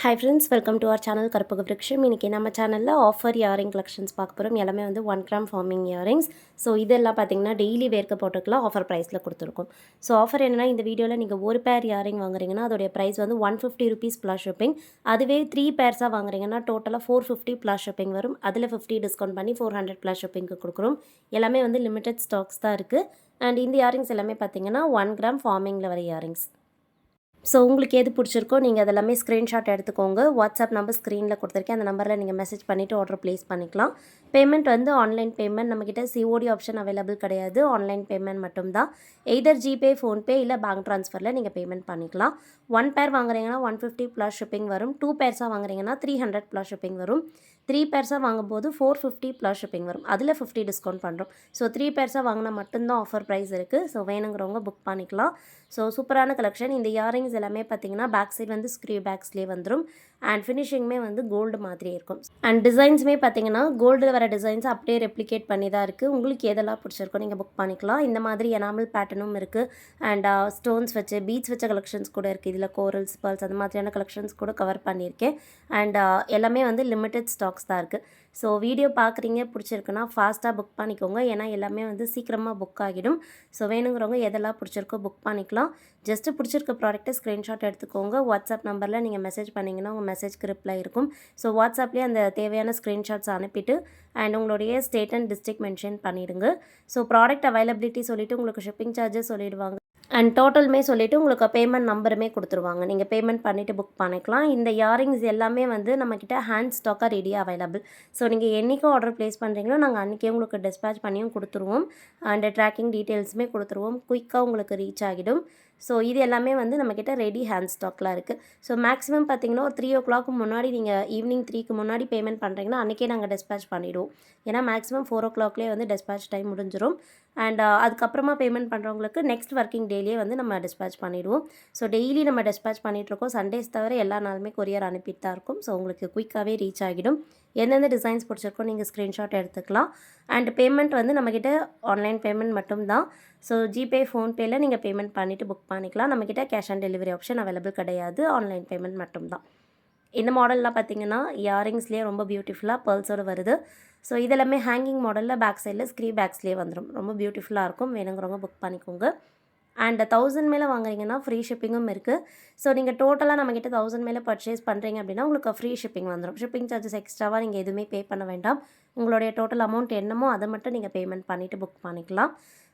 Hi friends, welcome to our channel Karpaga Virutcham. இன்றைக்கி நம்ம சேனலில் ஆஃபர் இயரிங் கலெக்ஷன்ஸ் பார்க்க போகிறோம். எல்லாமே வந்து 1 கிராம் ஃபார்மிங் இயரிங்ஸ். ஸோ இதெல்லாம் பார்த்தீங்கன்னா டெய்லி வேர்க்க போட்டுக்கலாம், ஆஃபர் ப்ரைஸில் கொடுத்துருக்கோம். ஸோ ஆஃபர் என்னென்னா, இந்த வீடியோவில் நீங்கள் ஒரு பேர் இயரிங் வாங்குறீங்கன்னா அதோடைய ப்ரைஸ் வந்து 150 ருபீஸ் ப்ளஸ் ஷிப்பிங். அதுவே 3 பேர்ஸாக வாங்குறீங்கன்னா டோட்டலாக 450 ப்ளஸ் ஷிப்பிங் வரும். அதில் 50 டிஸ்கவுண்ட் பண்ணி 400 ப்ளஸ் ஷிப்பிங்க்கு கொடுக்குறோம். எல்லாமே வந்து லிமிடெட் ஸ்டாக்ஸ் தான் இருக்குது. அண்ட் இந்த இயரிங்ஸ் எல்லாமே பார்த்தீங்கன்னா 1 கிராம் ஃபார்மிங்கில் வர இயரிங்ஸ். ஸோ உங்களுக்கு எது பிடிச்சிருக்கோ நீங்கள் அதெல்லாமே ஸ்க்ரீன்ஷாட் எடுத்துக்கோங்க. வாட்ஸ்அப் நம்பர் ஸ்க்ரீனில் கொடுத்துருக்கேன். அந்த நம்பரில் நீங்கள் மெசேஜ் பண்ணிவிட்டு ஆர்டர் ப்ளேஸ் பண்ணிக்கலாம். பேமெண்ட் வந்து ஆன்லைன் பேமெண்ட். நம்மக்கிட்ட சிஓடி ஆப்ஷன் அவைலபிள் கிடையாது. ஆன்லைன் பேமெண்ட் மட்டும்தான். எய்தர் ஜிபே, ஃபோன்பே இல்லை பேங்க் ட்ரான்ஸ்ஃபரில் நீங்கள் பேமெண்ட் பண்ணிக்கலாம். 1 பேர் வாங்குறீங்கன்னா 150 ப்ளஸ் ஷிப்பிங் வரும். 2 பேர்ஸாக வாங்குறீங்கன்னா 300 ப்ளஸ் ஷிப்பிங் வரும். 3 பேர்ஸாக வாங்கும்போது 450 ப்ளஸ் ஷிப்பிங் வரும். அதில் 50 டிஸ்கவுண்ட் பண்ணுறோம். ஸோ 3 பேர்ஸாக வாங்கினா மட்டும்தான் ஆஃபர் ப்ரைஸ் இருக்குது. ஸோ வேணுங்கிறவங்க புக் பண்ணிக்கலாம். ஸோ சூப்பரான கலெக்ஷன். இந்த இயரிங்ஸ் எல்லாமே பார்த்தீங்கன்னா பேக் சைடு வந்து ஸ்க்ரீ பேக்ஸ்லேயே வந்துடும். அண்ட் ஃபினிஷிங்குமே வந்து கோல்டு மாதிரி இருக்கும். அண்ட் டிசைன்ஸுமே பார்த்தீங்கன்னா கோல்டில் வர டிசைன்ஸ் அப்படியே ரெப்ளிகேட் பண்ணி தான் இருக்குது. உங்களுக்கு எதெல்லாம் பிடிச்சிருக்கோ நீங்கள் புக் பண்ணிக்கலாம். இந்த மாதிரி எனாமல் பேட்டர்னும் இருக்குது. அண்ட் ஸ்டோன்ஸ் வச்சு பீட்ஸ் வச்ச கலெக்ஷன்ஸ் கூட இருக்குது. இதில் கோரல்ஸ், பர்ல்ஸ் அந்த மாதிரியான கலெக்ஷன்ஸ் கூட கவர் பண்ணியிருக்கேன். அண்ட் எல்லாமே வந்து லிமிட்டட் ஸ்டாக்ஸ் தான் இருக்குது. ஸோ வீடியோ பார்க்குறீங்க, பிடிச்சிருக்குன்னா ஃபாஸ்ட்டாக புக் பண்ணிக்கோங்க. ஏன்னா எல்லாமே வந்து சீக்கிரமாக புக் ஆகிடும். ஸோ வேணுங்கிறவங்க எதெல்லாம் பிடிச்சிருக்கோ புக் பண்ணிக்கலாம். ஜஸ்ட்டு பிடிச்சிருக்க ப்ராடக்ட்டை ஸ்க்ரீன்ஷாட் எடுத்துக்கோங்க. வாட்ஸ்அப் நம்பரில் நீங்கள் மெசேஜ் பண்ணிங்கன்னா உங்கள் மெசேஜ்க்கு ரிப்ளை இருக்கும். ஸோ வாட்ஸ்அப்லேயே அந்த தேவையான ஸ்க்ரீன்ஷாட்ஸ் அனுப்பிட்டு அண்ட் உங்களுடைய ஸ்டேட் அண்ட் டிஸ்ட்ரிக்ட் மென்ஷன் பண்ணிவிடுங்க. ஸோ ப்ராடக்ட் அவைலபிலிட்டி சொல்லிவிட்டு உங்களுக்கு ஷிப்பிங் சார்ஜஸ் சொல்லிடுவாங்க. அண்ட் டோட்டலுமே சொல்லிவிட்டு உங்களுக்கு பேமெண்ட் நம்பருமே கொடுத்துருவாங்க. நீங்கள் பேமெண்ட் பண்ணிவிட்டு புக் பண்ணிக்கலாம். இந்த இயரிங்ஸ் எல்லாமே வந்து நம்மக்கிட்ட ஹேண்ட் ஸ்டாக்காக ரெடியாக அவைலபிள். ஸோ நீங்கள் என்றைக்கும் ஆர்டர் ப்ளேஸ் பண்ணுறீங்களோ நாங்கள் அன்றைக்கே உங்களுக்கு டிஸ்பேச் பண்ணியும் கொடுத்துருவோம். அண்ட் ட்ராக்கிங் டீட்டெயில்ஸுமே கொடுத்துருவோம். குயிக்காக உங்களுக்கு ரீச் ஆகிடும். ஸோ இது எல்லாமே வந்து நம்மக்கிட்ட ரெடி ஹேண்ட் ஸ்டாக்லாம் இருக்குது. ஸோ மேக்ஸிமம் பார்த்தீங்கன்னா ஒரு 3 o'clock முன்னாடி நீங்கள் ஈவினிங் 3க்கு முன்னாடி பேமெண்ட் பண்ணுறீங்கன்னா அன்றைக்கே நாங்கள் டிஸ்பேச் பண்ணிவிடுவோம். ஏன்னா மேக்ஸிமம் 4 o'clockலேயே வந்து டிஸ்பேச் டைம் முடிஞ்சிடும். அண்ட் அதுக்கப்புறமா பேமெண்ட் பண்ணுறவங்களுக்கு நெக்ஸ்ட் ஒர்க்கிங் டேலேயே வந்து நம்ம டிஸ்பேச் பண்ணிவிடுவோம். ஸோ டெய்லி நம்ம டிஸ்பேச் பண்ணிகிட்ருக்கோம். சண்டேஸ் தவிர எல்லா நாளுமே கொரியர் அனுப்பிட்டு தான் இருக்கும். ஸோ உங்களுக்கு குயிக்காகவே ரீச் ஆகிடும். எந்தெந்த டிசைன்ஸ் பிடிச்சிருக்கோ நீங்கள் ஸ்க்ரீன்ஷாட் எடுத்துக்கலாம். அண்ட் பேமெண்ட் வந்து நம்மக்கிட்ட ஆன்லைன் பேமெண்ட் மட்டும்தான். ஸோ ஜிபே, ஃபோன்பேயில் நீங்கள் பேமெண்ட் பண்ணிவிட்டு புக் பண்ணிக்கலாம். நம்மக்கிட்ட cash on delivery option available கிடையாது. ஆன்லைன் பேமெண்ட் மட்டும்தான். இந்த மாடல்லாம் பார்த்தீங்கன்னா இயரிங்ஸ்லேயே ரொம்ப பியூட்டிஃபுல்லாக பேர்ல்ஸோடு வருது. ஸோ இதெல்லாமே ஹேங்கிங் மாடலில் பேக் சைடில் ஸ்க்ரீ பேக்ஸ்லேயே வந்துடும். ரொம்ப பியூட்டிஃபுல்லாக இருக்கும். வேணுங்கிறவங்க புக் பண்ணிக்கோங்க. அண்ட் 1000 மேலே வாங்குறீங்கன்னா ஃப்ரீ ஷிப்பிங்கும் இருக்குது. ஸோ நீங்கள் டோட்டலாக நம்மக்கிட்ட 1000 மேலே பர்ச்சேஸ் பண்ணுறீங்க அப்படின்னா உங்களுக்கு ஃப்ரீ ஷிப்பிங் வந்துடும். ஷிப்பிங் சார்ஜஸ் எக்ஸ்ட்ராவாக நீங்கள் எதுவுமே பே பண்ண வேண்டாம். உங்களுடைய டோட்டல் அமௌண்ட் என்னமோ அதை மட்டும் நீங்கள் பேமெண்ட் பண்ணிவிட்டு புக் பண்ணிக்கலாம்.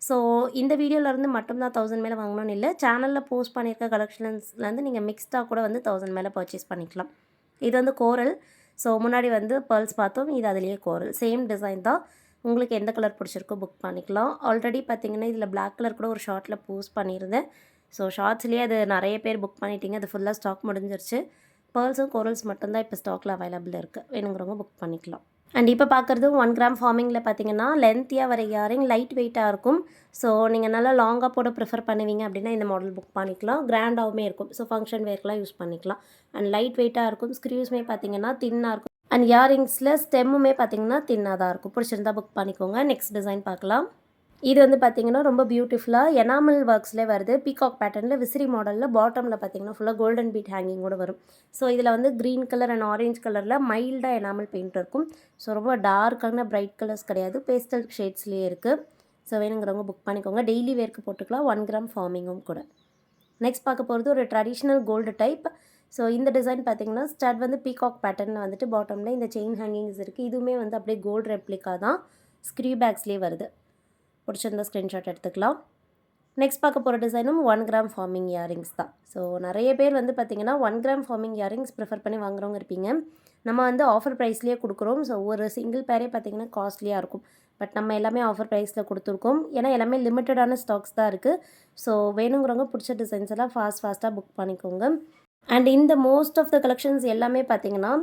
ஸோ இந்த வீடியோலேருந்து மட்டும்தான் 1000 மேலே வாங்கணும்னு இல்லை. சேனலில் போஸ்ட் பண்ணியிருக்க கலெக்ஷன்ஸ்லேருந்து நீங்கள் மிக்ஸ்டாக கூட வந்து 1000 மேலே பர்ச்சேஸ் பண்ணிக்கலாம். இது வந்து கோரல். ஸோ முன்னாடி வந்து பேர்ல்ஸ் பார்த்தோம். இது அதுலேயே கோரல். சேம் டிசைன் தான். உங்களுக்கு எந்த கலர் பிடிச்சிருக்கோ புக் பண்ணிக்கலாம். ஆல்ரெடி பார்த்தீங்கன்னா இதில் பிளாக் கலர் கூட ஒரு ஷார்ட்டில் போஸ்ட் பண்ணியிருந்தேன். ஸோ ஷார்ட்ஸ்லேயே அது நிறைய பேர் புக் பண்ணிட்டீங்க. அது ஃபுல்லாக ஸ்டாக் முடிஞ்சிருச்சு. பேர்ல்ஸும் கோரல்ஸ் மட்டும்தான் இப்போ ஸ்டாக்கில் அவைலபிள் இருக்குது. வேணுங்கிறவங்க புக் பண்ணிக்கலாம். அண்ட் இப்போ பார்க்குறது 1 கிராம் ஃபார்மிங்கில் பார்த்தீங்கன்னா லென்த்தியாக வர இயரிங் லைட் வெயிட்டாக இருக்கும். ஸோ நீங்கள் நல்லா லாங்காக போட ப்ரிஃபர் பண்ணுவீங்க அப்படின்னா இந்த மாடல் புக் பண்ணிக்கலாம். கிராண்டாகவுமே இருக்கும். ஸோ ஃபங்க்ஷன் வேர்க்கெலாம் யூஸ் பண்ணிக்கலாம். அண்ட் லைட் வெயிட்டாக இருக்கும். ஸ்க்ரீவ்ஸுமே பார்த்தீங்கன்னா தின்னாக இருக்கும். அண்ட் இயரிங்ஸில் ஸ்டெம்முமே பார்த்தீங்கன்னா தின்னாக தான் இருக்கும். பிடிச்சிருந்தா புக் பண்ணிக்கோங்க. நெக்ஸ்ட் டிசைன் பார்க்கலாம். இது வந்து பார்த்திங்கன்னா ரொம்ப பியூட்டிஃபுல்லாக எனாமல் ஒர்க்ஸ்லேயே வருது. பீகாக் பேட்டர்னில் விசிறி மாடலில் பாட்டமில் பார்த்திங்கன்னா ஃபுல்லாக கோல்டன் பீட் ஹேங்கிங்கோடு வரும். ஸோ இதில் வந்து க்ரீன் கலர் அண்ட் ஆரஞ்ச் கலரில் மைல்டாக எனாமல் பெயிண்ட் இருக்கும். ஸோ ரொம்ப டார்க்கான பிரைட் கலர்ஸ் கிடையாது. பேஸ்டல் ஷேட்ஸ்லேயே இருக்குது. ஸோ வேணுங்கிறவங்க புக் பண்ணிக்கோங்க. டெய்லி வேர்க்கு போட்டுக்கலாம். 1 கிராம் ஃபார்மிங்கும் கூட. நெக்ஸ்ட் பார்க்க போகிறது ஒரு ட்ரெடிஷ்னல் கோல்டு டைப். ஸோ இந்த டிசைன் பார்த்திங்கன்னா ஸ்டட் வந்து பீகாக் பேட்டர்னில் வந்துட்டு பாட்டமில் இந்த செயின் ஹேங்கிங்ஸ் இருக்குது. இதுவுமே வந்து அப்படியே கோல்டு ரெப்ளிகா தான். ஸ்க்ரீ பேக்ஸ்லேயே வருது. பிடிச்சிருந்தா ஸ்க்ரீன்ஷாட் எடுத்துக்கலாம். நெக்ஸ்ட் பார்க்க போகிற டிசைனும் 1 கிராம் ஃபார்மிங் இயரிங்ஸ் தான். ஸோ நிறைய பேர் வந்து பார்த்திங்கன்னா 1 கிராம் ஃபார்மிங் இயரிங்ஸ் ப்ரிஃபர் பண்ணி வாங்குறவங்க இருப்பீங்க. நம்ம வந்து ஆஃபர் ப்ரைஸ்லேயே கொடுக்குறோம். ஸோ ஒரு சிங்கிள் பேரே பார்த்திங்கன்னா காஸ்ட்லியாக இருக்கும். பட் நம்ம எல்லாமே ஆஃபர் ப்ரைஸில் கொடுத்துருக்கோம். ஏன்னா எல்லாமே லிமிட்டடான ஸ்டாக்ஸ் தான் இருக்குது. ஸோ வேணுங்கிறவங்க பிடிச்ச டிசைன்ஸ் எல்லாம் ஃபாஸ்ட்டாக புக் பண்ணிக்கோங்க. அண்ட் இந்த மோஸ்ட் ஆஃப் த கலெக்ஷன்ஸ் எல்லாமே பார்த்திங்கன்னா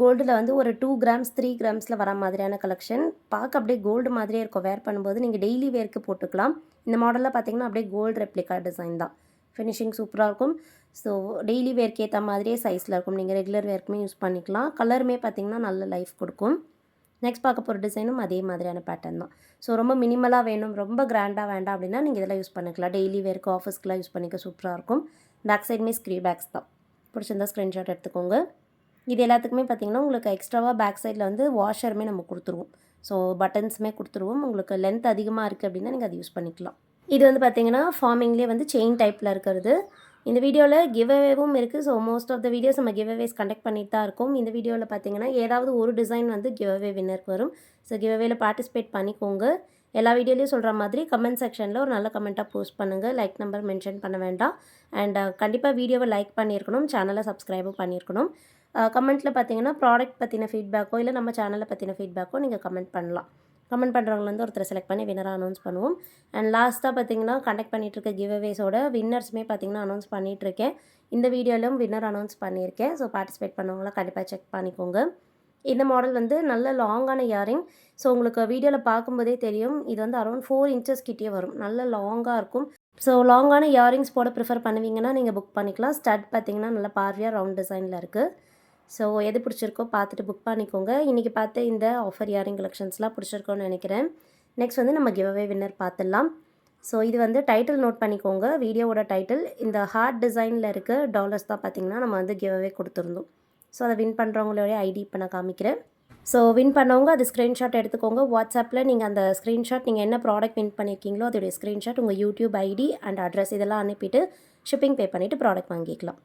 கோல்டில் வந்து ஒரு 2 கிராம்ஸ் 3 கிராம்ஸில் வர மாதிரியான கலெக்ஷன். பார்க்க அப்படியே கோல்டு மாதிரியே இருக்கும். வேர் பண்ணும்போது நீங்கள் டெய்லி வேர்க்கு போட்டுக்கலாம். இந்த மாடலில் பார்த்திங்கன்னா அப்படியே கோல்டு ரெப்ளிகா டிசைன் தான். ஃபினிஷிங் சூப்பராக இருக்கும். ஸோ டெய்லி வேர்க்கு ஏற்ற மாதிரியே சைஸில் இருக்கும். நீங்கள் ரெகுலர் வேர்க்குமே யூஸ் பண்ணிக்கலாம். கலருமே பார்த்திங்கன்னா நல்ல லைஃப் கொடுக்கும். நெக்ஸ்ட் பார்க்க போகிற டிசைனும் அதே மாதிரியான பேட்டர்ன் தான். ஸோ ரொம்ப மினிமலாக வேணும், ரொம்ப கிராண்டாக வேண்டாம் அப்படின்னா நீங்கள் இதெல்லாம் யூஸ் பண்ணிக்கலாம். டெய்லி வேர்க்கு, ஆஃபீஸ்க்குலாம் யூஸ் பண்ணிக்க சூப்பராக இருக்கும். பேக் சைடுமே ஸ்க்ரீ பேக்ஸ் தான். பிடிச்சிருந்தா ஸ்க்ரீன்ஷாட் எடுத்துக்கோங்க. இது எல்லாத்துக்குமே பார்த்திங்கன்னா உங்களுக்கு எக்ஸ்ட்ராவாக பேக் சைடில் வந்து வாஷருமே நம்ம கொடுத்துருவோம். ஸோ பட்டன்ஸுமே கொடுத்துருவோம். உங்களுக்கு லென்த் அதிகமாக இருக்குது அப்படின்னா நீங்கள் அதை யூஸ் பண்ணிக்கலாம். இது வந்து பார்த்திங்கன்னா ஃபார்மிங்லேயே வந்து செயின் டைப்பில் இருக்கிறது. இந்த வீடியோவில் கிவ் அவேவும் இருக்குது. So most of the videos நம்ம கிவ் அவேஸ் கண்டக்ட் பண்ணிட்டு தான் இருக்கோம். இந்த வீடியோவில் பார்த்திங்கன்னா ஏதாவது ஒரு டிசைன் வந்து கிவ் அவே வின்னருக்கு வரும். ஸோ கிவ் அவேல பார்ட்டிசிபேட் பண்ணிக்கோங்க. எல்லா வீடியோலையும் சொல்கிற மாதிரி கமெண்ட் செக்ஷனில் ஒரு நல்ல கமெண்ட்டாக போஸ்ட் பண்ணுங்கள். லைக் நம்பர் மென்ஷன் பண்ண வேண்டாம். அண்ட் கண்டிப்பாக வீடியோவை லைக் பண்ணியிருக்கணும், சேனலை சப்ஸ்கிரைபும் பண்ணியிருக்கணும். கமெண்ட்டில் பார்த்தீங்கன்னா ப்ராடக்ட் பற்றின ஃபீட்பேக்கோ இல்லை நம்ம சேனலை பற்றின ஃபீட்பேக்கோ நீங்கள் கமெண்ட் பண்ணலாம். கமெண்ட் பண்ணுறவங்க வந்து ஒருத்தரை செலக்ட் பண்ணி வின்னராக அனௌன்ஸ் பண்ணுவோம். அண்ட் லாஸ்ட்டாக பார்த்தீங்கன்னா கண்டக்ட் பண்ணிகிட்ருக்க கிவ் அவேஸோட வின்னர்ஸுமே பார்த்தீங்கன்னா அனௌன்ஸ் பண்ணிகிட்ருக்கேன். இந்த வீடியோலையும் வின்னர் அனௌன்ஸ் பண்ணியிருக்கேன். ஸோ பார்ட்டிசிபேட் பண்ணவங்களாம் கண்டிப்பாக செக் பண்ணிக்கோங்க. இந்த மாடல் வந்து நல்ல லாங்கான இயரிங். ஸோ உங்களுக்கு வீடியோவில் பார்க்கும்போதே தெரியும், இது வந்து அரௌண்ட் 4 இன்ச்சஸ் கிட்டே வரும். நல்ல லாங்காக இருக்கும். ஸோ லாங்கான இயரிங்ஸ் போட ப்ரிஃபர் பண்ணுவீங்கன்னா நீங்கள் புக் பண்ணிக்கலாம். ஸ்டட் பார்த்தீங்கன்னா நல்ல பார்வையாக ரவுண்ட் டிசைனில் இருக்குது. ஸோ எது பிடிச்சிருக்கோ பார்த்துட்டு புக் பண்ணிக்கோங்க. இன்றைக்கி பார்த்து இந்த ஆஃபர் இயரிங் கலெக்ஷன்ஸ்லாம் பிடிச்சிருக்கோன்னு நினைக்கிறேன். நெக்ஸ்ட் வந்து நம்ம கிவ் அவே வின்னர் பார்த்துடலாம். ஸோ இது வந்து டைட்டில் நோட் பண்ணிக்கோங்க. வீடியோவோட டைட்டில் இந்த ஹார்ட் டிசைனில் இருக்க டாலர்ஸ் தான் பார்த்திங்கன்னா நம்ம வந்து கிவ் அவே கொடுத்துருந்தோம். ஸோ அதை வின் பண்ணுறவங்களோடைய ஐடி இப்போ நான் காமிக்கிறேன். ஸோ வின் பண்ணவங்க அது ஸ்க்ரீன்ஷாட் எடுத்துக்கோங்க. வாட்ஸ்அப்பில் நீங்கள் அந்த ஸ்க்ரீன்ஷாட் நீங்கள் என்ன ப்ராடக்ட் வின் பண்ணியிருக்கீங்களோ அதோடைய ஸ்க்ரீன்ஷாட் உங்கள் யூடியூப் ஐடி அண்ட் அட்ரஸ் இதெல்லாம் அனுப்பிட்டு ஷிப்பிங் பே பண்ணிவிட்டு ப்ராடக்ட் வாங்கிக்கலாம்.